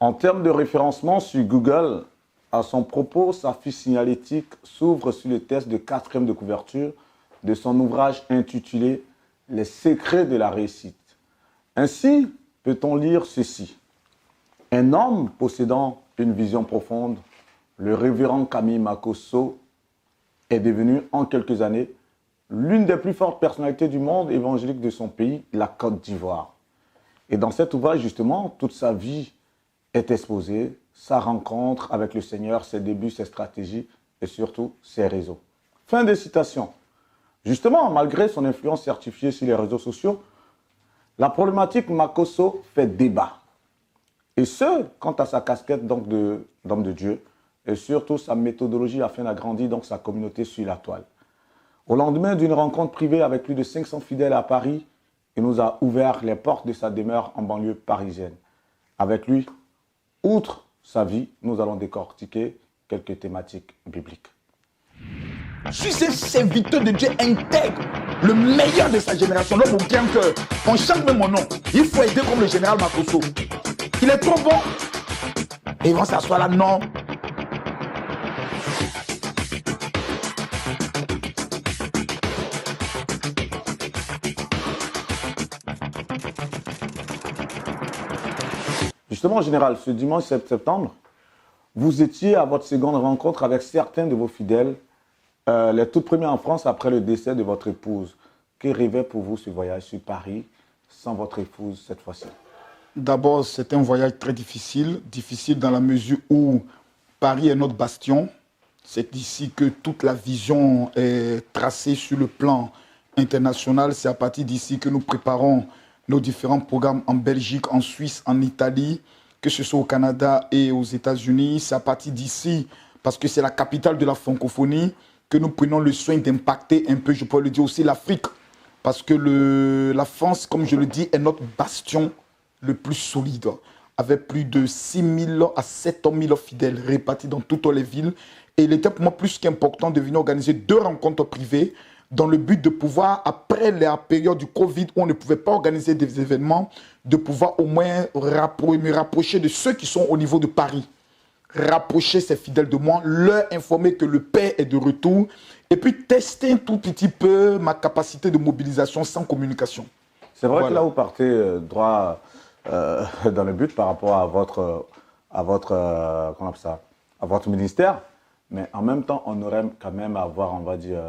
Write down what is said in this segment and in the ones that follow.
En termes de référencement sur Google, à son propos, sa fiche signalétique s'ouvre sur le test de quatrième de couverture de son ouvrage intitulé Les secrets de la réussite. Ainsi, peut-on lire ceci. Un homme possédant une vision profonde, le révérend Camille Makosso, est devenu en quelques années l'une des plus fortes personnalités du monde évangélique de son pays, la Côte d'Ivoire. Et dans cet ouvrage, justement, toute sa vie est exposée, sa rencontre avec le Seigneur, ses débuts, ses stratégies et surtout ses réseaux. Fin de citation. Justement, malgré son influence certifiée sur les réseaux sociaux, la problématique Makosso fait débat. Et ce, quant à sa casquette d'homme de Dieu et surtout sa méthodologie afin d'agrandir donc sa communauté sur la toile. Au lendemain d'une rencontre privée avec plus de 500 fidèles à Paris, il nous a ouvert les portes de sa demeure en banlieue parisienne. Avec lui, outre sa vie, nous allons décortiquer quelques thématiques bibliques. Je suis un serviteur de Dieu intègre, le meilleur de sa génération, l'homme au bien cœur. On chante même mon nom. Il faut aider comme le général Makosso. Il est trop bon. Et ils vont s'asseoir là, non. Justement, en général, ce dimanche 7 septembre, vous étiez à votre seconde rencontre avec certains de vos fidèles, les toutes premières en France après le décès de votre épouse. Que rêvait pour vous ce voyage sur Paris sans votre épouse cette fois-ci? D'abord, c'est un voyage très difficile. Difficile dans la mesure où Paris est notre bastion. C'est ici que toute la vision est tracée sur le plan international. C'est à partir d'ici que nous préparons nos différents programmes en Belgique, en Suisse, en Italie, que ce soit au Canada et aux États-Unis. C'est à partir d'ici, parce que c'est la capitale de la francophonie, que nous prenons le soin d'impacter un peu, je peux le dire aussi, l'Afrique. Parce que la France, comme je le dis, est notre bastion le plus solide, avec plus de 6 000 à 7 000 fidèles répartis dans toutes les villes. Et il était pour moi plus qu'important de venir organiser 2 rencontres privées dans le but de pouvoir, après la période du Covid où on ne pouvait pas organiser des événements, de pouvoir au moins me rapprocher de ceux qui sont au niveau de Paris. Rapprocher ces fidèles de moi, leur informer que le Père est de retour et puis tester un tout petit peu ma capacité de mobilisation sans communication. C'est vrai que là, vous partez droit dans le but par rapport à comment on appelle ça, à votre ministère, mais en même temps, on aurait quand même à avoir, on va dire,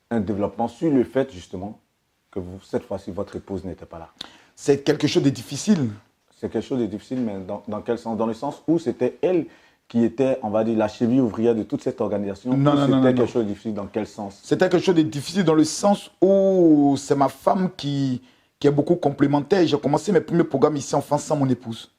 un développement sur le fait justement que vous, cette fois-ci, votre épouse n'était pas là. C'est quelque chose de difficile. C'est quelque chose de difficile, mais dans quel sens? Dans le sens où c'était elle qui était, on va dire, la cheville ouvrière de toute cette organisation. Non, non, non. C'était quelque chose de difficile, dans quel sens? C'était quelque chose de difficile dans le sens où c'est ma femme qui est beaucoup complémentaire. J'ai commencé mes premiers programmes ici en France sans mon épouse.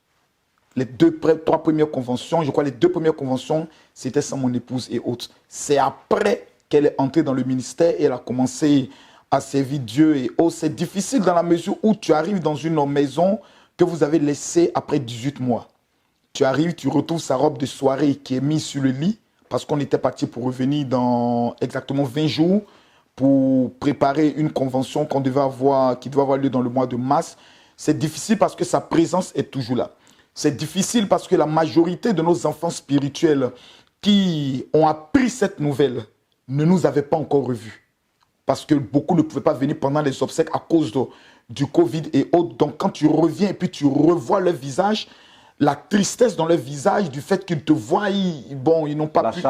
Les 3 premières conventions, je crois les 2 premières conventions, c'était sans mon épouse et autres. C'est après qu'elle est entrée dans le ministère et elle a commencé à servir Dieu et autres. C'est difficile dans la mesure où tu arrives dans une maison que vous avez laissée après 18 mois. Tu arrives, tu retrouves sa robe de soirée qui est mise sur le lit parce qu'on était parti pour revenir dans exactement 20 jours pour préparer une convention qui devait avoir lieu dans le mois de mars. C'est difficile parce que sa présence est toujours là. C'est difficile parce que la majorité de nos enfants spirituels qui ont appris cette nouvelle ne nous avaient pas encore revus. Parce que beaucoup ne pouvaient pas venir pendant les obsèques à cause du Covid et autres. Donc quand tu reviens et puis tu revois leur visage, la tristesse dans leur visage du fait qu'ils te voient, ils n'ont pas pu...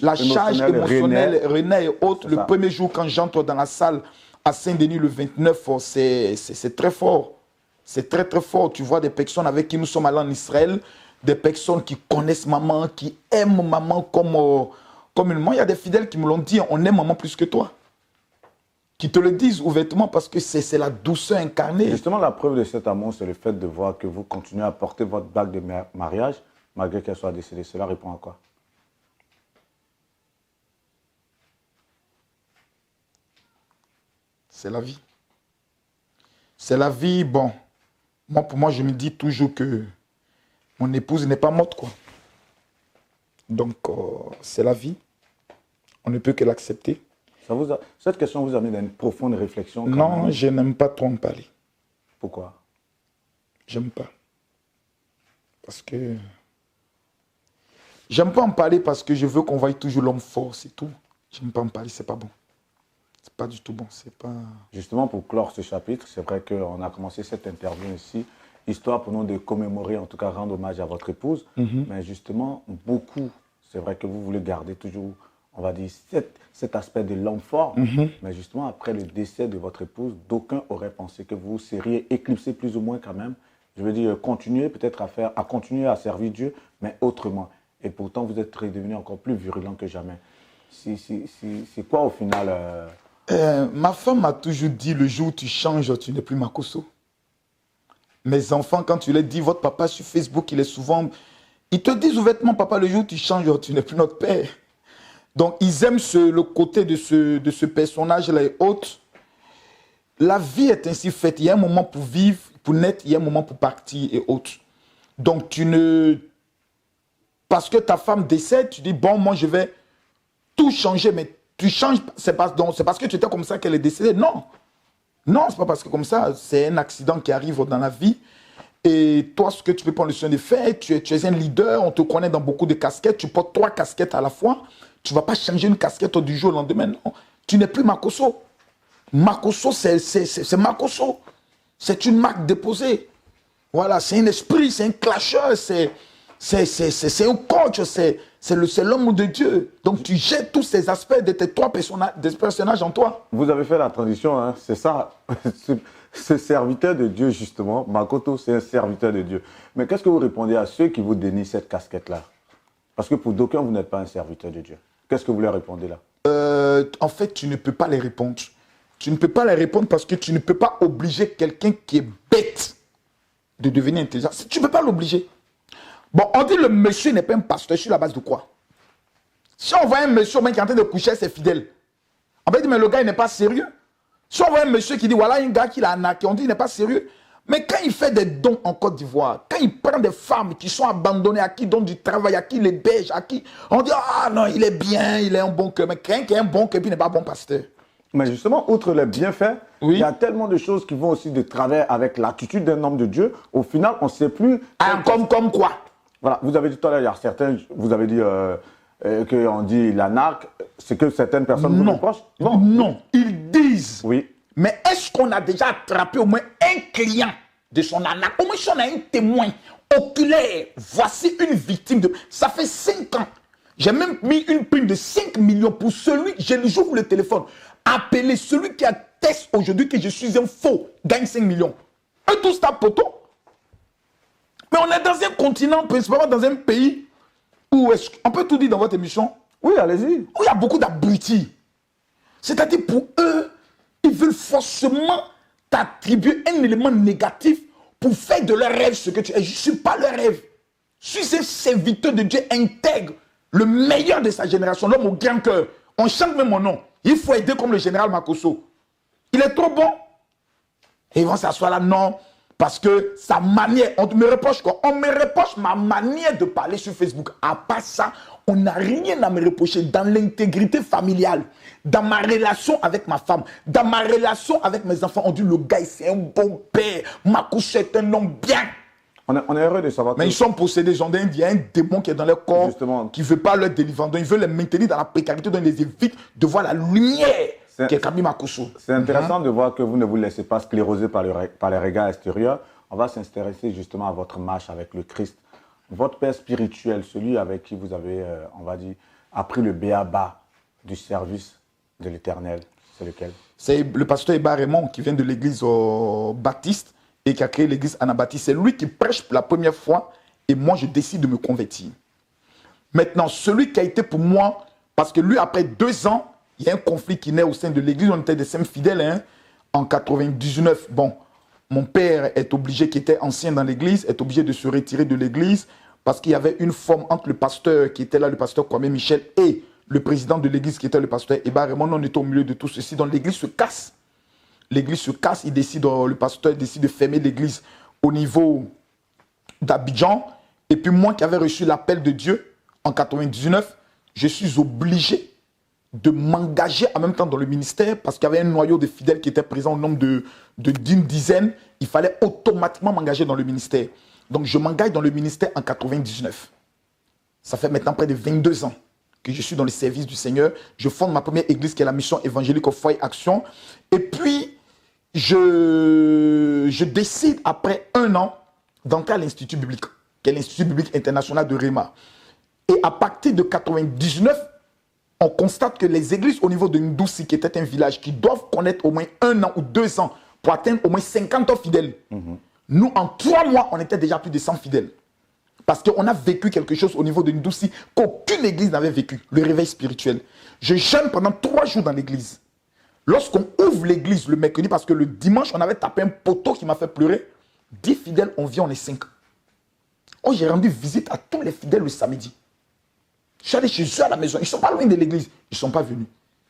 La charge émotionnelle, René et autres. Le premier jour quand j'entre dans la salle à Saint-Denis le 29, c'est très fort. C'est très très fort. Tu vois des personnes avec qui nous sommes allés en Israël, des personnes qui connaissent maman, qui aiment maman comme une maman. Il y a des fidèles qui me l'ont dit, on aime maman plus que toi. Qui te le disent ouvertement parce que c'est la douceur incarnée. Justement, la preuve de cet amour, c'est le fait de voir que vous continuez à porter votre bague de mariage, malgré qu'elle soit décédée. Cela répond à quoi? C'est la vie. C'est la vie, bon. Pour moi, je me dis toujours que mon épouse n'est pas morte, quoi. Donc, c'est la vie. On ne peut que l'accepter. Cette question vous a mis dans une profonde réflexion? Non, je n'aime pas trop en parler. Pourquoi? J'aime pas. Parce que... J'aime pas en parler parce que je veux qu'on voie toujours l'homme fort, c'est tout. J'aime pas en parler, c'est pas bon. C'est pas du tout bon, c'est pas... Justement, pour clore ce chapitre, c'est vrai qu'on a commencé cette interview ici, histoire pour nous de commémorer, en tout cas rendre hommage à votre épouse. Mais justement, beaucoup, c'est vrai que vous voulez garder toujours, on va dire, cet aspect de l'homme fort. Mais justement, après le décès de votre épouse, d'aucuns auraient pensé que vous seriez éclipsé plus ou moins quand même. Je veux dire, continuer peut-être à continuer à servir Dieu, mais autrement. Et pourtant, vous êtes redevenu encore plus virulent que jamais. C'est quoi au final Ma femme m'a toujours dit, le jour où tu changes, tu n'es plus Makosso. Mes enfants, quand tu leur dis, votre papa sur Facebook, il est souvent... Ils te disent ouvertement, papa, le jour où tu changes, tu n'es plus notre père. Donc, ils aiment le côté de ce personnage-là et autres. La vie est ainsi faite. Il y a un moment pour vivre, pour naître, il y a un moment pour partir et autres. Donc, tu ne... Parce que ta femme décède, tu dis, bon, moi, je vais tout changer, mais tu changes, c'est parce que tu étais comme ça qu'elle est décédée. Non. Non, c'est pas parce que comme ça, c'est un accident qui arrive dans la vie. Et toi, ce que tu peux prendre le soin de faire, tu es un leader, on te connaît dans beaucoup de casquettes, tu portes 3 casquettes à la fois. Tu ne vas pas changer une casquette du jour au lendemain, non. Tu n'es plus Makosso. Makosso, c'est Makosso. C'est une marque déposée. Voilà, c'est un esprit, c'est un clasheur, c'est un coach, c'est l'homme de Dieu. Donc tu jettes tous ces aspects de tes 3 personnages en toi. Vous avez fait la transition, hein, c'est ça. Ce serviteur de Dieu, justement, Makoto, c'est un serviteur de Dieu. Mais qu'est-ce que vous répondez à ceux qui vous dénient cette casquette-là? Parce que pour d'aucuns, vous n'êtes pas un serviteur de Dieu. Qu'est-ce que vous leur répondez là? En fait, tu ne peux pas les répondre. Tu ne peux pas les répondre parce que tu ne peux pas obliger quelqu'un qui est bête de devenir intelligent. Tu ne peux pas l'obliger. Bon, on dit le monsieur n'est pas un pasteur sur la base de quoi? Si on voit un monsieur qui est en train de coucher ses fidèles, on va dire, mais le gars, il n'est pas sérieux. Si on voit un monsieur qui dit, voilà un gars qui l'a arnaqué, on dit, il n'est pas sérieux. Mais quand il fait des dons en Côte d'Ivoire, quand il prend des femmes qui sont abandonnées, à qui il donne du travail, à qui il héberge, à qui on dit, ah non, il est bien, il est un bon cœur. Mais quelqu'un qui est un bon cœur, il n'est pas bon pasteur. Mais justement, outre les bienfaits, il y a tellement de choses qui vont aussi de travers avec l'attitude d'un homme de Dieu. Au final, on ne sait plus... Comme quoi? Voilà, vous avez dit tout à l'heure, il y a certains, vous avez dit qu'on dit l'anarque, c'est que certaines personnes vous reprochent? Non, ils disent. Oui. Mais est-ce qu'on a déjà attrapé au moins un client de son arnaque? Au moins si on a un témoin oculaire, voici une victime de... Ça fait 5 ans. J'ai même mis une prime de 5 millions pour celui, j'ouvre le téléphone, appelez celui qui atteste aujourd'hui que je suis un faux, gagne 5 millions. Eux tous tapent poteau. Mais on est dans un continent, principalement dans un pays où on peut tout dire dans votre émission. Oui, allez-y. Où il y a beaucoup d'abrutis. C'est-à-dire pour eux, ils veulent forcément t'attribuer un élément négatif pour faire de leur rêve ce que tu es. Je ne suis pas leur rêve. Je suis un serviteur de Dieu intègre, le meilleur de sa génération, l'homme au grand cœur. On chante même mon nom. Il faut aider comme le général Makosso. Il est trop bon. Et ils vont s'asseoir là, non. Parce que sa manière, on me reproche quoi? On me reproche ma manière de parler sur Facebook. À part ça, on n'a rien à me reprocher dans l'intégrité familiale, dans ma relation avec ma femme, dans ma relation avec mes enfants. On dit le gars, c'est un bon père. Makosso est un homme bien. On est heureux de savoir mais ils sont possédés. Il y a un démon qui est dans leur corps, justement, qui ne veut pas leur délivrer. Donc, il veut les maintenir dans la précarité, donc il les évite de voir la lumière qui est Camille Makosso. C'est intéressant de voir que vous ne vous laissez pas scléroser par les regards extérieurs. On va s'intéresser justement à votre marche avec le Christ. Votre père spirituel, celui avec qui vous avez, on va dire, appris le béaba du service de l'Éternel, c'est lequel? C'est le pasteur Eba Raymond qui vient de l'église baptiste et qui a créé l'église Anabaptiste. C'est lui qui prêche pour la première fois et moi je décide de me convertir. Maintenant, celui qui a été pour moi, parce que lui après 2 ans, il y a un conflit qui naît au sein de l'église, on était des saints fidèles, hein, en 99. Bon, mon père est obligé, qui était ancien dans l'église, est obligé de se retirer de l'église parce qu'il y avait une forme entre le pasteur qui était là, le pasteur Kwame Michel, et le président de l'église qui était le pasteur Eba Raymond. On était au milieu de tout ceci, donc l'église se casse. L'église se casse, le pasteur décide de fermer l'église au niveau d'Abidjan. Et puis moi qui avais reçu l'appel de Dieu en 99, je suis obligé de m'engager en même temps dans le ministère parce qu'il y avait un noyau de fidèles qui était présent au nombre d'une dizaine. Il fallait automatiquement m'engager dans le ministère. Donc, je m'engage dans le ministère en 99. Ça fait maintenant près de 22 ans que je suis dans le service du Seigneur. Je fonde ma première église qui est la mission évangélique au foyer Action. Et puis, je décide après 1 an d'entrer à l'Institut biblique, qui est l'Institut biblique international de Réma. Et à partir de 99, on constate que les églises au niveau de Ndouci, qui était un village, qui doivent connaître au moins 1 an ou 2 ans pour atteindre au moins 50 fidèles. Nous, en 3 mois, on était déjà plus de 100 fidèles. Parce qu'on a vécu quelque chose au niveau de Ndouci qu'aucune église n'avait vécu, le réveil spirituel. Je jeûne pendant 3 jours dans l'église. Lorsqu'on ouvre l'église le mercredi, parce que le dimanche, on avait tapé un poteau qui m'a fait pleurer, 10 fidèles, on vient, on est 5. Oh, j'ai rendu visite à tous les fidèles le samedi. Je suis allé chez eux à la maison. Ils ne sont pas loin de l'église. Ils ne sont pas venus.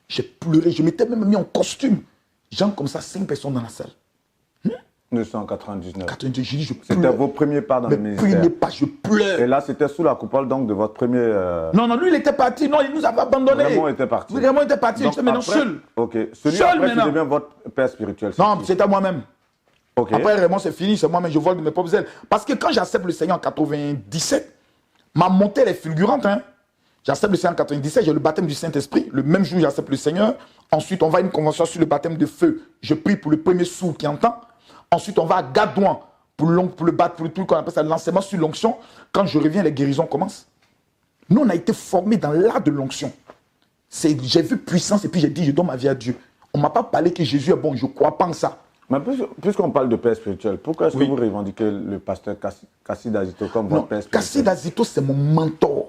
J'ai pleuré. Je m'étais même mis en costume. Gens comme ça, 5 personnes dans la salle. 1999. 99, j'ai dit, je pleure. C'était vos premiers pas dans le ministère. Premier pas, je pleure. Et là, c'était sous la coupole donc de votre premier... Non, lui, il était parti. Non, il nous avait abandonnés. Vraiment, il était parti. Vraiment, il était parti. Donc, J'étais maintenant après- seul. Ok. Celui Seul après qui maintenant. devient votre père spirituel. Non, qui c'était moi-même. Ok. Après, vraiment, c'est fini. C'est moi-même. Je vole de mes propres ailes. Parce que quand j'accepte le Seigneur en 97, ma montée elle est fulgurante. Hein. J'accepte le Seigneur en 97. J'ai le baptême du Saint-Esprit. Le même jour, j'accepte le Seigneur. Ensuite, on va à une convention sur le baptême de feu. Je prie pour le premier sourd qui entend. Ensuite, on va à Gadouan pour le truc qu'on appelle ça l'enseignement sur l'onction. Quand je reviens, les guérisons commencent. Nous, on a été formés dans l'art de l'onction. J'ai vu puissance et puis j'ai dit, je donne ma vie à Dieu. On ne m'a pas parlé que Jésus est bon, je ne crois pas en ça. Mais puisqu'on parle de père spirituel, pourquoi est-ce Oui. que vous revendiquez le pasteur Kassid Azito comme Non, votre père spirituel? Kassid Azito, c'est mon mentor.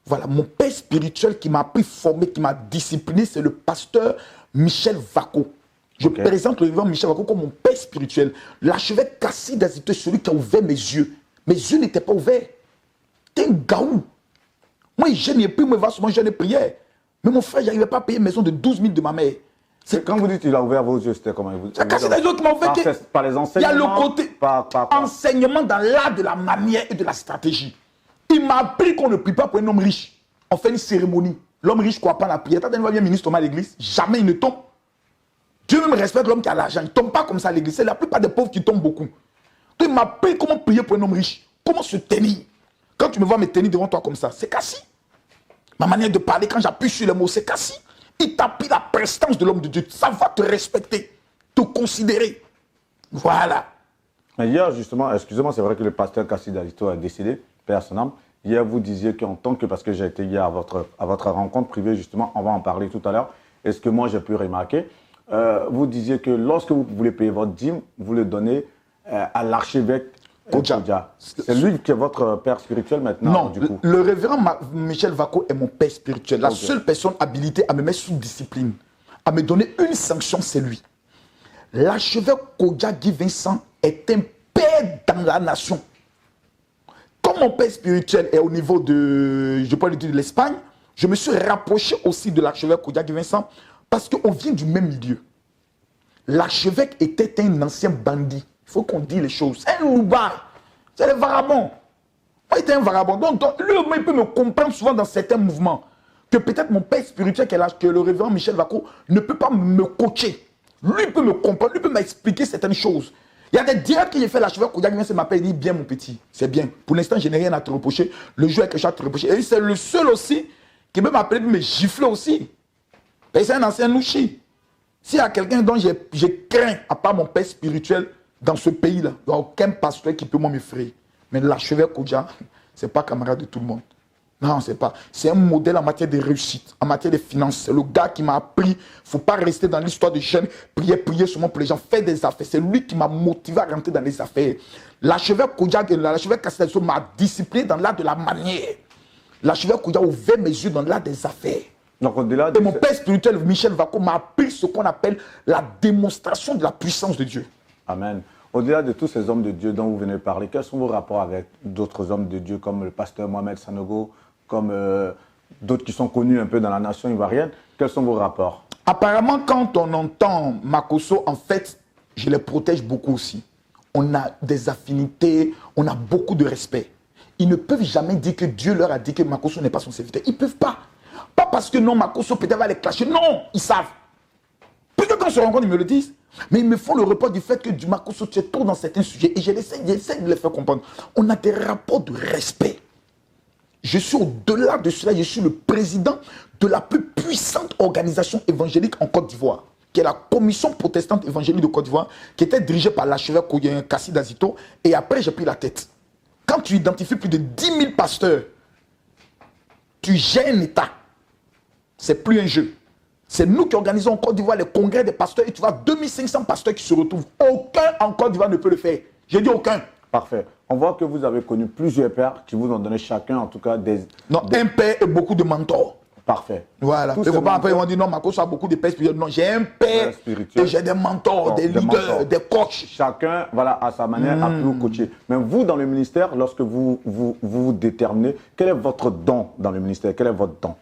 Voilà, mon père spirituel qui m'a appris, formé, qui m'a discipliné, c'est le pasteur Michel Vako. Je Ok. présente le révérend Michel Vako comme mon père spirituel. L'archevêque Kassid Azito est celui qui a ouvert mes yeux. Mes yeux n'étaient pas ouverts. T'es un gaou. Moi, je n'ai plus, me va souvent, je n'ai prière. Mais mon frère, je n'arrivais pas à payer une maison de 12 000 de ma mère. Quand vous dites qu'il a ouvert vos yeux, c'était comment? C'est Kassid Azito qui m'a ouvert. Par les Il y a enseignements. le côté Par quoi? enseignement dans l'art de la manière et de la stratégie. Il m'a appris qu'on ne prie pas pour un homme riche. On fait une cérémonie. L'homme riche ne croit pas à la prière. T'as bien ministre Thomas à l'église. Jamais il ne tombe. Dieu même respecte l'homme qui a l'argent. Il ne tombe pas comme ça à l'église. C'est la plupart des pauvres qui tombent beaucoup. Donc, il m'a appris comment prier pour un homme riche. Comment se tenir. Quand tu me vois me tenir devant toi comme ça, c'est Kassi. Ma manière de parler, quand j'appuie sur les mots, c'est Kassi. Il t'a pris la prestance de l'homme de Dieu. Ça va te respecter, te considérer. Voilà. Mais hier, justement, excusez-moi, c'est vrai que le pasteur Kassid Azito a décédé, paix à son âme. Hier, vous disiez qu'en tant que, parce que j'ai été hier à votre rencontre privée, justement, on va en parler tout à l'heure, et ce que moi j'ai pu remarquer, vous disiez que lorsque vous voulez payer votre dîme, vous le donnez à l'archevêque Kodja. C'est lui qui est votre père spirituel maintenant, Non, du coup. le révérend Michel Vako est mon père spirituel. La Ok. seule personne habilitée à me mettre sous discipline, à me donner une sanction, c'est lui. L'archevêque Kodja Guy Vincent est un père dans la nation. Comme mon père spirituel est au niveau de, je peux le dire, de l'Espagne, je me suis rapproché aussi de l'archevêque Kodja Guy Vincent parce qu'on vient du même milieu. L'archevêque était un ancien bandit. Il faut qu'on dise les choses. C'est un loupard. C'est le vagabond. Moi, il était un vagabond. Donc, lui, il peut me comprendre souvent dans certains mouvements. Que peut-être mon père spirituel, que le révérend Michel Vako, ne peut pas me coacher. Lui, il peut me comprendre. Lui, il peut m'expliquer certaines choses. Il y a des directs que j'ai fait l'archevêque Kodja Guy Vincent m'appelle, il dit bien, mon petit. C'est bien. Pour l'instant, je n'ai rien à te reprocher. Le jeu est quelque chose à te reprocher. Et c'est le seul aussi qui peut m'appeler, me gifler aussi. Et c'est un ancien louchi. S'il y a quelqu'un dont j'ai craint, à part mon père spirituel, dans ce pays-là, il n'y a aucun pasteur qui peut m'effrayer. Mais l'archevêque Kodja, ce n'est pas camarade de tout le monde. Non, c'est pas. C'est un modèle en matière de réussite, en matière de finances. C'est le gars qui m'a appris. Il ne faut pas rester dans l'histoire de chaîne, prier seulement pour les gens, faire des affaires. C'est lui qui m'a motivé à rentrer dans les affaires. L'archevêque Kodja, l'archevêque Kassid Azito m'a discipliné dans l'art de la manière. L'archevêque Kodja a ouvert mes yeux dans l'art des affaires. Donc, au-delà Et mon père spirituel, Michel Vako, m'a appris ce qu'on appelle la démonstration de la puissance de Dieu. Amen. Au-delà de tous ces hommes de Dieu dont vous venez de parler, quels sont vos rapports avec d'autres hommes de Dieu comme le pasteur Mohamed Sanogo, comme d'autres qui sont connus un peu dans la nation ivoirienne? Quels sont vos rapports? Apparemment, quand on entend Makosso, en fait, je les protège beaucoup aussi. On a des affinités, on a beaucoup de respect. Ils ne peuvent jamais dire que Dieu leur a dit que Makosso n'est pas son serviteur. Ils ne peuvent pas. Pas parce que non, Makosso peut-être va les clasher. Non, ils savent. Puisque quand on se rencontre, ils me le disent. Mais ils me font le report du fait que du Makosso, tu es trop dans certains sujets. Et j'essaie de les faire comprendre. On a des rapports de respect. Je suis au-delà de cela. Je suis le président de la plus puissante organisation évangélique en Côte d'Ivoire, qui est la Commission protestante évangélique de Côte d'Ivoire, qui était dirigée par l'archevêque Kassi Dazito. Et après, j'ai pris la tête. Quand tu identifies plus de 10 000 pasteurs, tu gères un État. C'est plus un jeu. C'est nous qui organisons en Côte d'Ivoire les congrès des pasteurs et tu vois 2500 pasteurs qui se retrouvent. Aucun en Côte d'Ivoire ne peut le faire. J'ai dit aucun. Parfait. On voit que vous avez connu plusieurs pères qui vous ont donné chacun, en tout cas, des... Non, un père et beaucoup de mentors. Parfait. Voilà. Il ne faut pas après, on dit non, Marcos a beaucoup de pères spirituels. Non, j'ai un père et j'ai des mentors, des leaders, des coachs. Chacun, voilà, à sa manière, a pu vous coacher. Mais vous, dans le ministère, lorsque vous déterminez, quel est votre don dans le ministère? Quel est votre don?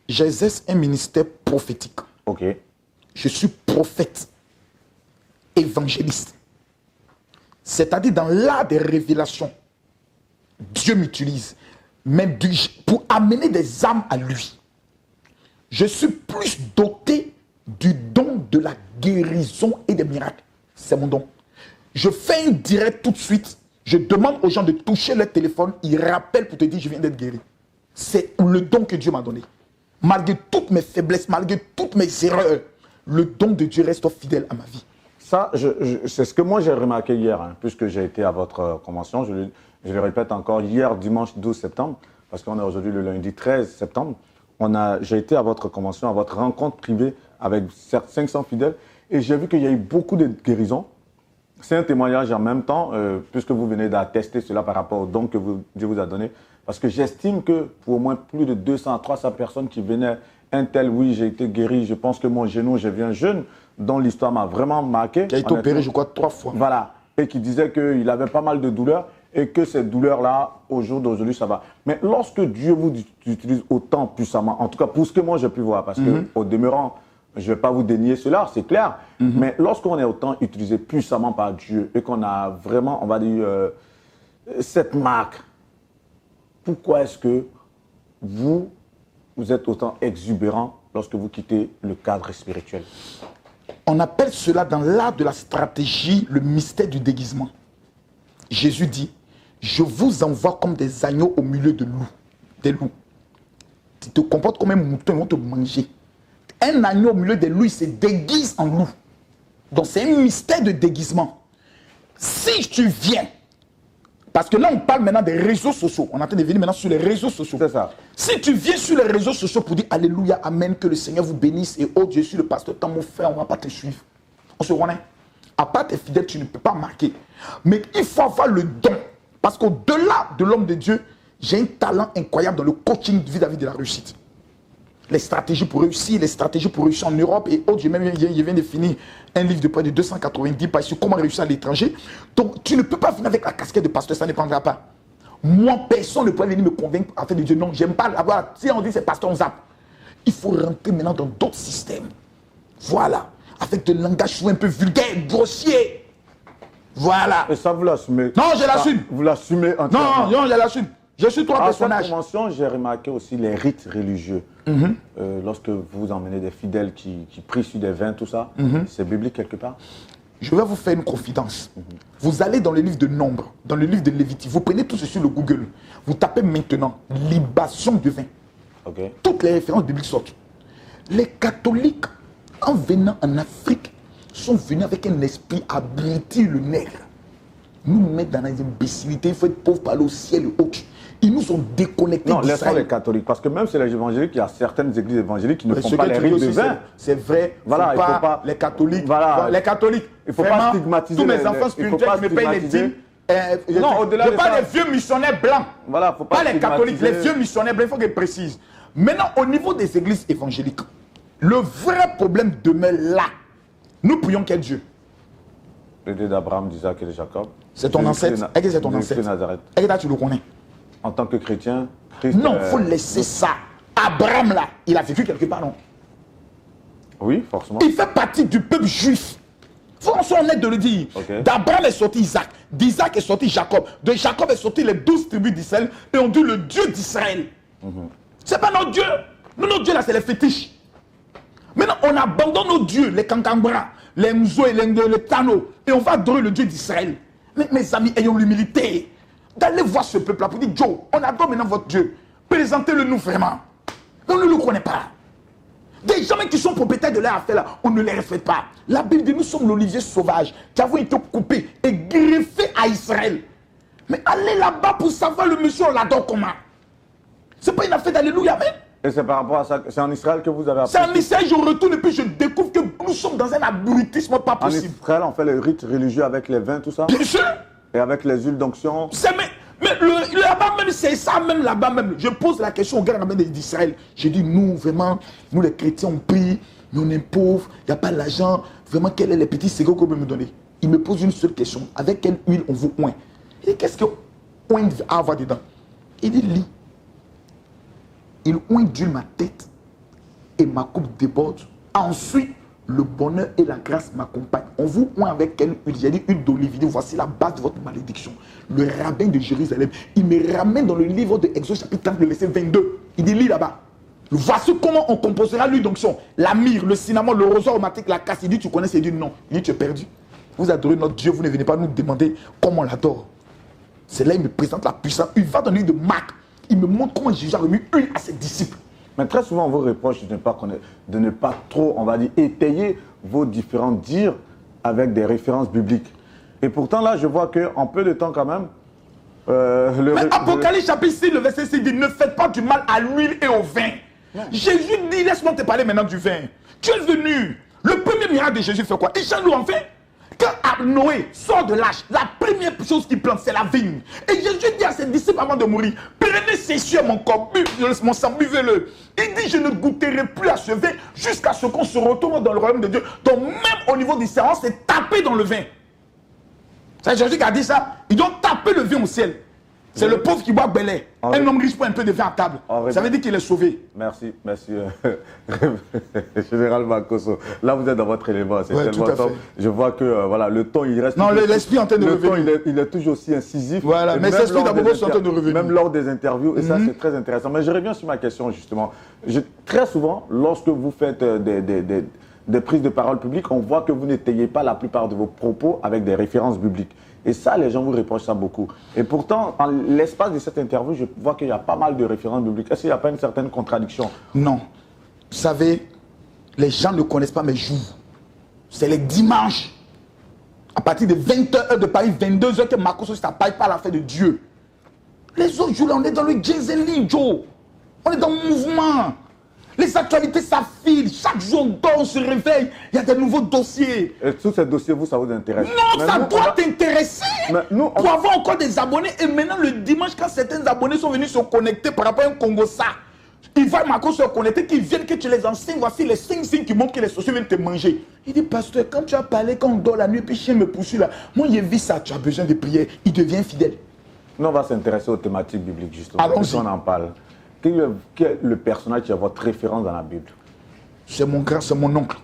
J'exerce un ministère prophétique. Ok. Je suis prophète, évangéliste. C'est-à-dire dans l'art des révélations, Dieu m'utilise, mais pour amener des âmes à lui. Je suis plus doté du don de la guérison et des miracles. C'est mon don. Je fais un direct tout de suite. Je demande aux gens de toucher leur téléphone. Ils rappellent pour te dire je viens d'être guéri. C'est le don que Dieu m'a donné. Malgré toutes mes faiblesses, malgré toutes mes erreurs, le don de Dieu reste fidèle à ma vie. Ça, c'est ce que moi j'ai remarqué hier, hein, puisque j'ai été à votre convention. Je le répète encore, hier, dimanche 12 septembre, parce qu'on est aujourd'hui le lundi 13 septembre, j'ai été à votre convention, à votre rencontre privée avec 500 fidèles, et j'ai vu qu'il y a eu beaucoup de guérisons. C'est un témoignage en même temps, puisque vous venez d'attester cela par rapport au don que Dieu vous a donné. Parce que j'estime que pour au moins plus de 200 à 300 personnes qui venaient, un tel, oui, j'ai été guéri, je pense que mon genou, je viens jeune, dont l'histoire m'a vraiment marqué. Qui a été opéré, je crois, 3 fois. Voilà. Et qui disait qu'il avait pas mal de douleurs et que ces douleurs-là, au jour d'aujourd'hui, ça va. Mais lorsque Dieu vous utilise autant puissamment, en tout cas pour ce que moi j'ai pu voir, parce qu'au demeurant, je ne vais pas vous dénier cela, c'est clair, mais lorsqu'on est autant utilisé puissamment par Dieu et qu'on a vraiment, on va dire, cette marque, pourquoi est-ce que vous êtes autant exubérant lorsque vous quittez le cadre spirituel? On appelle cela dans l'art de la stratégie le mystère du déguisement. Jésus dit, je vous envoie comme des agneaux au milieu de loups, des loups. Tu te comportes comme un mouton, ils vont te manger. Un agneau au milieu des loups, il se déguise en loup. Donc c'est un mystère de déguisement. Si tu viens, parce que là on parle maintenant des réseaux sociaux, on est en train de venir maintenant sur les réseaux sociaux. C'est ça. Si tu viens sur les réseaux sociaux pour dire Alléluia, Amen, que le Seigneur vous bénisse et oh, je suis le pasteur, tant mon frère, on ne va pas te suivre. On se connaît. À part tes fidèles, tu ne peux pas marquer. Mais il faut avoir le don. Parce qu'au-delà de l'homme de Dieu, j'ai un talent incroyable dans le coaching vis-à-vis de la réussite. Les stratégies pour réussir, en Europe et autres. Je viens de finir un livre de près de 290 pages sur comment réussir à l'étranger. Donc, tu ne peux pas venir avec la casquette de pasteur, ça ne prendra pas. Moi, personne ne peut venir me convaincre afin de dire non, j'aime pas l'avoir. Si on dit c'est pasteur, on zappe. Il faut rentrer maintenant dans d'autres systèmes. Voilà. Avec de langage souvent un peu vulgaire, grossier. Voilà. Et ça, vous l'assumez? Non, je l'assume. Vous l'assumez entièrement? Non, je l'assume. Je suis trois personnages. À cette convention, j'ai remarqué aussi les rites religieux. Lorsque vous emmenez des fidèles qui prient sur des vins, tout ça, c'est biblique quelque part? Je vais vous faire une confidence. Vous allez dans le livre de Nombre, dans le livre de Lévitique, vous prenez tout ceci sur le Google. Vous tapez maintenant libation de vin. Okay. Toutes les références bibliques sortent. Les catholiques, en venant en Afrique, sont venus avec un esprit à blêtir le nègre. Nous mettre dans les imbécilités, il faut être pauvre, parler au ciel et autres. Ils nous ont déconnectés. Non, laissons les catholiques. Parce que même chez les évangéliques, il y a certaines églises évangéliques qui ne font pas les rites de vin. C'est vrai. Voilà, il ne faut pas. Les catholiques. Voilà. Les catholiques. Il ne faut pas stigmatiser. Tous mes enfants spirituels qui me payent les dîmes. Non, au-delà de ça. Pas les vieux missionnaires blancs. Voilà, faut pas les catholiques. Les vieux missionnaires blancs, il faut qu'ils précisent. Maintenant, au niveau des églises évangéliques, le vrai problème demeure là. Nous prions quel Dieu? Le Dieu d'Abraham, d'Isaac et de Jacob. C'est ton ancêtre. Est-ce que c'est ton ancêtre? Est-ce que tu le connais? En tant que chrétien, Christ... Non, il faut laisser ça. Abraham, là, il a vécu quelque part, non? Oui, forcément. Il fait partie du peuple juif. Il faut qu'on soit honnête de le dire. Okay. D'Abraham est sorti Isaac. D'Isaac est sorti Jacob. De Jacob est sorti les 12 tribus d'Israël. Et on dit le Dieu d'Israël. C'est pas notre Dieu. Notre Dieu, là, c'est les fétiches. Maintenant, on abandonne nos dieux, les Kankambra, les Mzoé, les Tano, et on va adorer le Dieu d'Israël. Mais mes amis, ayons l'humilité d'aller voir ce peuple-là pour dire, Joe, on adore maintenant votre Dieu. Présentez-le nous vraiment. On ne le connaît pas. Des gens qui sont propriétaires de leur affaire là, on ne les respecte pas. La Bible dit, nous sommes l'olivier sauvage qui avons été coupé et greffé à Israël. Mais allez là-bas pour savoir le monsieur, on l'adore comment. C'est pas une affaire d'alléluia, même. Et c'est par rapport à ça, c'est en Israël que vous avez appris? C'est en Israël, je retourne et puis je découvre que nous sommes dans un abrutisme pas possible. En Israël, on fait les rites religieux avec les vins, tout ça? Bien sûr. Et avec les huiles d'onction? Mais là-bas même, c'est ça même là-bas même. Je pose la question aux gars d'Israël. Je dis, nous, vraiment, nous les chrétiens, on prie, mais on est pauvres, il n'y a pas l'argent. Vraiment, quels sont les petits secrets qu'on peut me donner? Il me pose une seule question. Avec quelle huile on vous oint? Il dit, qu'est-ce que oint a à avoir dedans? Il dit, lit. Il oint d'huile ma tête et ma coupe déborde. Ensuite, le bonheur et la grâce m'accompagnent. On vous oint avec quelle huile? J'ai dit huile d'olive. Voici la base de votre malédiction. Le rabbin de Jérusalem, il me ramène dans le livre de Exode chapitre 30, le verset 22. Il dit, lis là-bas. Voici comment on composera l'huile d'onction. La myrrhe, le cinnamon, le roseau aromatique, la casse. Il dit, tu connais? Il dit, non. Il dit, tu es perdu. Vous adorez notre Dieu, vous ne venez pas nous demander comment on l'adore. C'est là il me présente la puissance. Il va dans l'huile de Marc. Il me montre comment Jésus a remis une à ses disciples. Mais très souvent, on vous reproche de ne pas trop, on va dire, étayer vos différents dires avec des références bibliques. Et pourtant, là, je vois qu'en peu de temps quand même... Mais Apocalypse chapitre 6, le verset 6 dit, ne faites pas du mal à l'huile et au vin. Non. Jésus dit, laisse-moi te parler maintenant du vin. Tu es venu. Le premier miracle de Jésus fait quoi? Il chante l'eau en vin. Quand Noé sort de l'arche, la première chose qu'il plante, c'est la vigne. Et Jésus dit à ses disciples avant de mourir, prenez ces cieux, mon corps, mon sang, buvez-le. Il dit, je ne goûterai plus à ce vin jusqu'à ce qu'on se retourne dans le royaume de Dieu. Donc même au niveau du serment, c'est taper dans le vin. C'est Jésus qui a dit ça. Ils ont tapé le vin au ciel. C'est le pauvre qui boit belé. Un homme riche prend un peu de vin à table. Ça veut dire qu'il est sauvé. Merci, monsieur. Général Makosso. Là, vous êtes dans votre élément. C'est tellement top. Je vois que voilà, le ton, il reste... Non, l'esprit est en train de revenir. Le ton, il est toujours aussi incisif. Voilà, mais l'esprit d'abord est en train de revenir. Même lors des interviews. Et ça, c'est très intéressant. Mais je reviens sur ma question, justement. Très souvent, lorsque vous faites des prises de parole publiques, on voit que vous n'étayez pas la plupart de vos propos avec des références bibliques. Et ça, les gens vous reprochent ça beaucoup. Et pourtant, en l'espace de cette interview, je vois qu'il y a pas mal de références bibliques. Est-ce qu'il n'y a pas une certaine contradiction? Non. Vous savez, les gens ne connaissent pas mes jours. C'est les dimanches. À partir de 20h de Paris, 22h que Makosso ça parle pas la fête de Dieu. Les autres jours, là, on est dans le Jezeli, Joe. On est dans le mouvement. Les actualités, ça file. Chaque jour, on se réveille. Il y a des nouveaux dossiers. Et tous ces dossiers, ça vous intéresse? Non, mais ça doit t'intéresser. Pour avoir encore des abonnés. Et maintenant, le dimanche, quand certains abonnés sont venus se connecter par rapport à un Congo, ça, ils voient Marco se connecter, qu'ils viennent, que tu les enseignes. Voici les 5 signes qui montrent que les sorciers viennent te manger. Il dit, pasteur, quand tu as parlé, quand on dort la nuit, puis chien me poursuit là. Moi, j'ai vu ça, tu as besoin de prière. Il devient fidèle. Nous, on va s'intéresser aux thématiques bibliques, justement. Allons-y. On en parle. Quel est le personnage qui a votre référence dans la Bible? C'est mon grand, c'est mon oncle.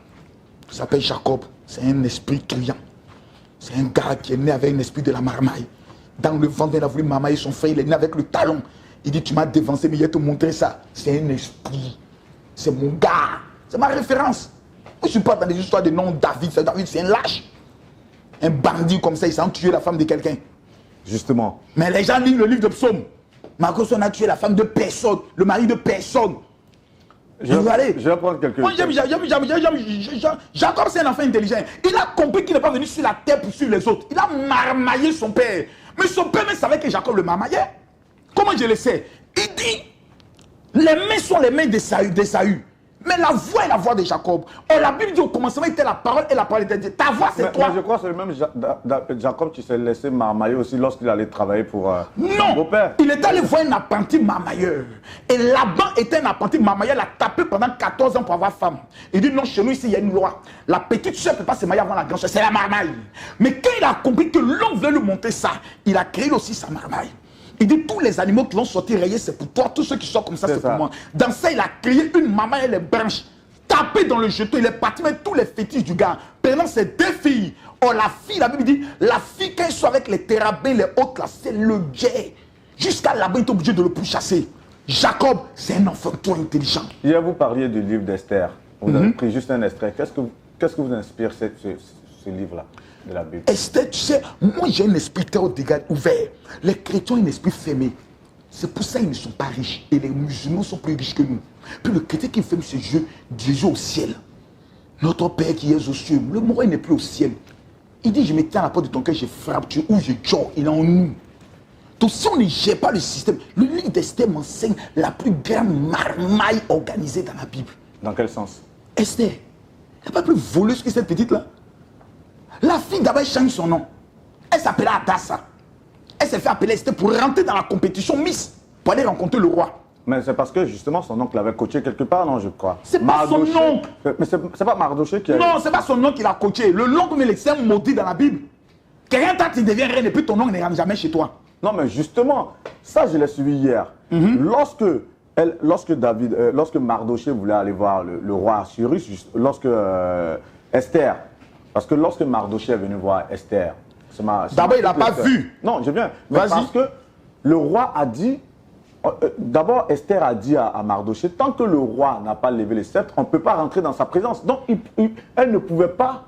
Il s'appelle Jacob. C'est un esprit criant. C'est un gars qui est né avec un esprit de la marmaille. Dans le ventre, il a voulu marmailler son frère. Il est né avec le talon. Il dit, tu m'as dévancé, mais il va te montrer ça. C'est un esprit. C'est mon gars. C'est ma référence. Je ne suis pas dans des histoires de nom David. David, c'est un lâche. Un bandit comme ça, il s'en tuer la femme de quelqu'un. Justement. Mais les gens lisent le livre de Psaume. Marcos, on a tué la femme de personne, le mari de personne. Je vais prendre quelques... Moi, Jacob, c'est un enfant intelligent. Il a compris qu'il n'est pas venu sur la terre pour suivre les autres. Il a marmaillé son père. Mais son père même savait que Jacob le marmaillait. Comment je le sais? Il dit, les mains sont les mains d'Ésaü. Mais la voix est la voix de Jacob. Or, la Bible dit au commencement était la parole et la parole était Dieu. Ta voix, c'est toi. Mais je crois que c'est le même Jacob qui s'est laissé marmailler aussi lorsqu'il allait travailler pour son beau-père. Il est allé voir un apprenti marmailleur. Et Laban était un apprenti marmailleur. Il a tapé pendant 14 ans pour avoir femme. Il dit non, chez nous ici, il y a une loi. La petite soeur ne peut pas se marier avant la grande soeur. C'est la marmaille. Mais quand il a compris que l'homme voulait lui montrer ça, il a créé aussi sa marmaille. Il dit tous les animaux qui vont sortir rayés, c'est pour toi. Tous ceux qui sortent comme ça, c'est pour moi. Dans ça, il a créé une marmaille et les branches. Tapé dans le jeton, il est parti mettre tous les fétiches du gars. Prenant ses 2 filles. Or, la fille, la Bible dit, la fille, quand elle soit avec les thérabins, les autres, là, c'est le guet. Jusqu'à là-bas, il est obligé de le pourchasser. Jacob, c'est un enfant trop intelligent. Hier, vous parliez du livre d'Esther. Vous avez pris juste un extrait. Qu'est-ce que vous inspire ce livre-là de la Bible? Esther, tu sais, moi j'ai un esprit très ouvert. Les chrétiens ont un esprit fermé. C'est pour ça qu'ils ne sont pas riches. Et les musulmans sont plus riches que nous. Puis le chrétien qui ferme ses yeux, Dieu au ciel. Notre Père qui est aux cieux, le mot n'est plus au ciel. Il dit, je me tiens à la porte de ton cœur, je frappe, tu ou je jure, il est en nous. Donc si on ne gère pas le système, le livre d'Esther m'enseigne la plus grande marmaille organisée dans la Bible. Dans quel sens? Esther, elle n'est pas plus voleuse que cette petite-là. La fille d'abord change son nom. Elle s'appelait Adassa. Elle s'est fait appeler Esther pour rentrer dans la compétition Miss, pour aller rencontrer le roi. Mais c'est parce que justement son oncle l'avait coaché quelque part, non, je crois. C'est pas son oncle. Mais c'est pas Mardoché qui a... Non, c'est pas son oncle qui l'a coaché. Le oncle, mais c'est un maudit dans la Bible. Quelqu'un t'a tu deviens reine et puis ton oncle ne rentre jamais chez toi. Non, mais justement, ça je l'ai suivi hier. Lorsque Mardoché voulait aller voir le roi Cyrus, lorsque Esther, parce que lorsque Mardoché est venu voir Esther, d'abord il n'a pas vu. Non, je viens. Parce que le roi a dit, d'abord Esther a dit à Mardoché, tant que le roi n'a pas levé le sceptre, on ne peut pas rentrer dans sa présence. Donc elle ne pouvait pas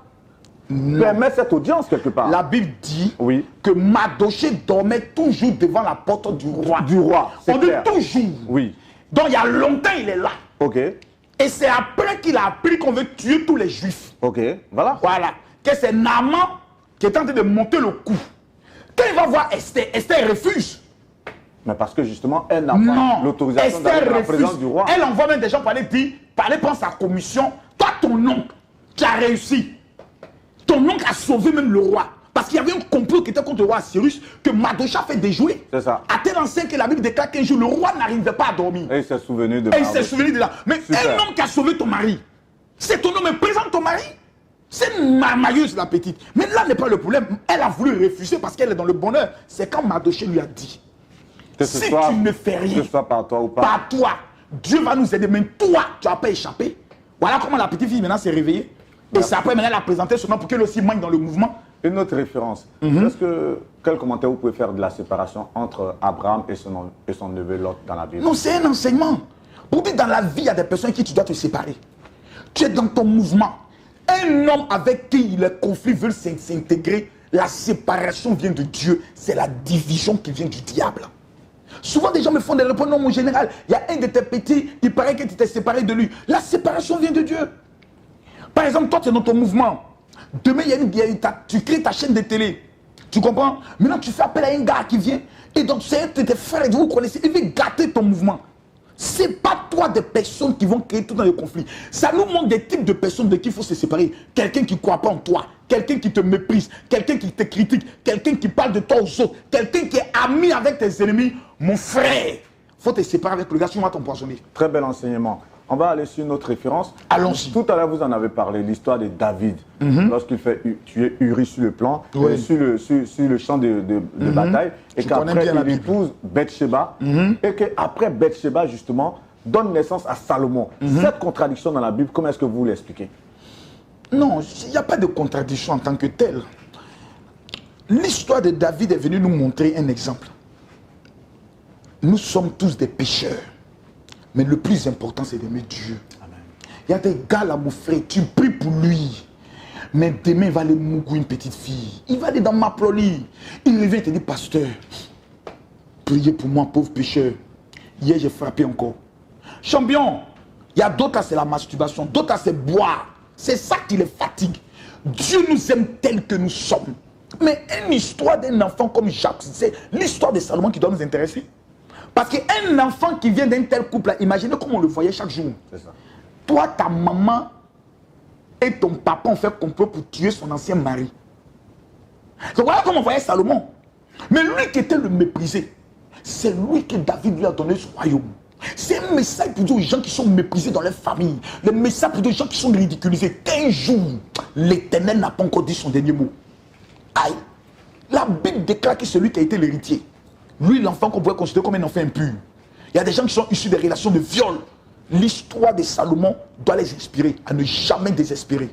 permettre cette audience quelque part. La Bible dit que Mardoché dormait toujours devant la porte du roi. Du roi. On dit toujours. Oui. Donc il y a longtemps il est là. Ok. Et c'est après qu'il a appris qu'on veut tuer tous les juifs. Ok, voilà. Voilà. Que c'est Naaman qui est en train de monter le coup. Quand il va voir Esther, Esther refuse. Mais parce que justement, elle n'a pas l'autorisation d'aller dans la présence du roi. Elle envoie même des gens pour aller dire, pour aller prendre sa commission. Toi, ton oncle, tu as réussi. Ton oncle a sauvé même le roi. Parce qu'il y avait un complot qui était contre le roi Cyrus que Mardoché a fait déjouer. C'est ça. À tel enseigne que la Bible déclare qu'un jour, le roi n'arrivait pas à dormir. Et il s'est souvenu de Et il s'est souvenu de là. Mais super. un homme qui a sauvé ton mari, c'est ton homme, mais présente ton mari. C'est une marmailleuse, la petite. Mais là n'est pas le problème. Elle a voulu refuser parce qu'elle est dans le bonheur. C'est quand Mardoché lui a dit, si tu ne fais rien, que ce soit par toi ou pas, par toi, Dieu va nous aider. Mais toi, tu n'as pas échappé. Voilà comment la petite fille maintenant s'est réveillée. Et c'est après maintenant elle a présenté son nom pour qu'elle aussi manque dans le mouvement. Une autre référence. Quel commentaire vous pouvez faire de la séparation entre Abraham et son neveu Lot dans la Bible? Non, c'est un enseignement. Pour dire dans la vie, il y a des personnes qui tu dois te séparer. Tu es dans ton mouvement. Un homme avec qui les conflits veulent s'intégrer, la séparation vient de Dieu. C'est la division qui vient du diable. Souvent, des gens me font des réponses. Non, mon général, il y a un de tes petits, il paraît que tu t'es séparé de lui. La séparation vient de Dieu. Par exemple, toi, tu es dans ton mouvement. Demain, tu crées ta chaîne de télé. Tu comprends? Maintenant, tu fais appel à un gars qui vient. Et donc, c'est un de tes frères, vous connaissez, il veut gâter ton mouvement. Ce n'est pas toi des personnes qui vont créer tout dans le conflit. Ça nous montre des types de personnes de qui il faut se séparer. Quelqu'un qui ne croit pas en toi, quelqu'un qui te méprise, quelqu'un qui te critique, quelqu'un qui parle de toi aux autres, quelqu'un qui est ami avec tes ennemis. Mon frère, il faut te séparer avec le gars, sinon on va t'empoisonner. Très bel enseignement. On va aller sur une autre référence. Allons-y. Tout à l'heure, vous en avez parlé, l'histoire de David. Lorsqu'il fait tuer Uri sur le plan, sur le champ de bataille, et qu'après, il épouse Bathsheba, et qu'après Bathsheba, justement, donne naissance à Salomon. Cette contradiction dans la Bible, comment est-ce que vous l'expliquez? Non, il n'y a pas de contradiction en tant que telle. L'histoire de David est venue nous montrer un exemple. Nous sommes tous des pécheurs. Mais le plus important, c'est d'aimer Dieu. Amen. Il y a des gars là, mon frère, tu pries pour lui. Mais demain, il va aller mougouer une petite fille. Il va aller dans ma ploli. Il revient et te dit, pasteur, priez pour moi, pauvre pécheur. Hier, j'ai frappé encore. Champion, il y a d'autres là, c'est la masturbation. D'autres là, c'est boire. C'est ça qui les fatigue. Dieu nous aime tels que nous sommes. Mais une histoire d'un enfant comme Jacques, c'est l'histoire de Salomon qui doit nous intéresser. Parce qu'un enfant qui vient d'un tel couple, imaginez comment on le voyait chaque jour. Ça. Toi, ta maman et ton papa ont fait complot pour tuer son ancien mari. Donc voilà comment on voyait Salomon. Mais lui qui était le méprisé, c'est lui que David lui a donné ce royaume. C'est un message pour dire aux gens qui sont méprisés dans leur famille. Le message pour dire aux gens qui sont ridiculisés. Qu'un jour, l'Éternel n'a pas encore dit son dernier mot. Aïe. La Bible déclare que c'est lui qui a été l'héritier. Lui, l'enfant qu'on pourrait considérer comme un enfant impur. Il y a des gens qui sont issus des relations de viol. L'histoire de Salomon doit les inspirer à ne jamais désespérer.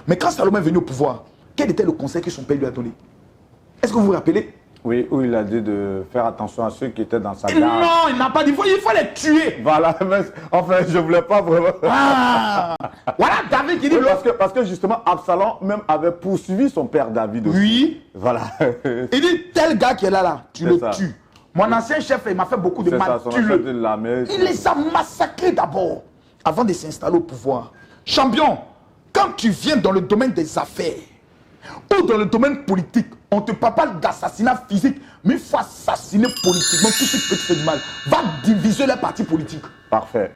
Mais quand Salomon est venu au pouvoir, quel était le conseil que son père lui a donné? Est-ce que vous vous rappelez? Oui, où il a dit de faire attention à ceux qui étaient dans sa garde. Non, il n'a pas dit, il faut les tuer. Voilà, mais enfin, je ne voulais pas vraiment... Ah, voilà David qui dit... Oui, parce que justement, Absalom même avait poursuivi son père David aussi. Oui. Voilà. Il dit, tel gars qui est là, tu le ça. tues. Mon ancien chef, il m'a fait beaucoup de mal. Ça, Il les a massacrés d'abord, avant de s'installer au pouvoir. Champion, quand tu viens dans le domaine des affaires, ou dans le domaine politique, on te parle pas d'assassinat physique, mais il faut assassiner politiquement tout ce qui peut te faire du mal. Va diviser les partis politiques. Parfait.